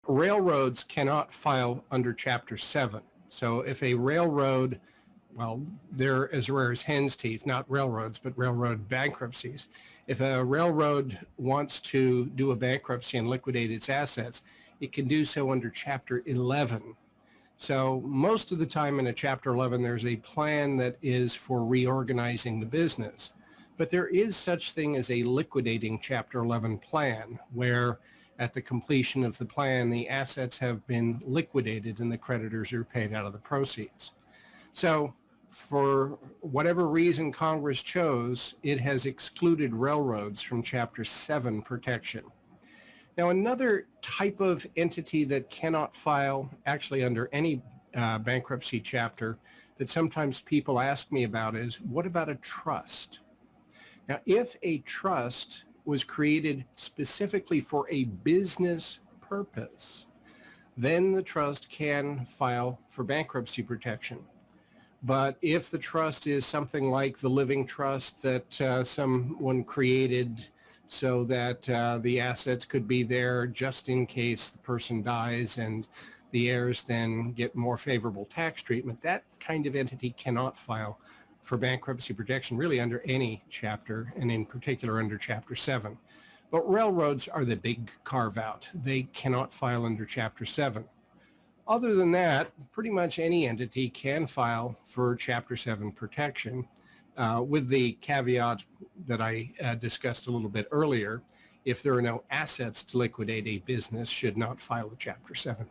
railroads cannot file under Chapter 7. So if a railroad, well, they're as rare as hen's teeth, not railroads, but railroad bankruptcies. If a railroad wants to do a bankruptcy and liquidate its assets, it can do so under Chapter 11. So most of the time in a Chapter 11, there's a plan that is for reorganizing the business. But there is such thing as a liquidating Chapter 11 plan, where at the completion of the plan, the assets have been liquidated and the creditors are paid out of the proceeds. So for whatever reason Congress chose, it has excluded railroads from Chapter 7 protection. Now, another type of entity that cannot file actually under any bankruptcy chapter that sometimes people ask me about is, what about a trust? Now, if a trust was created specifically for a business purpose, then the trust can file for bankruptcy protection. But if the trust is something like the living trust that someone created so that the assets could be there just in case the person dies and the heirs then get more favorable tax treatment, that kind of entity cannot file for bankruptcy protection really under any chapter, and in particular under Chapter 7. But railroads are the big carve out. They cannot file under Chapter 7. Other than that, pretty much any entity can file for Chapter 7 protection, with the caveat that I discussed a little bit earlier. If there are no assets to liquidate, a business should not file a Chapter 7.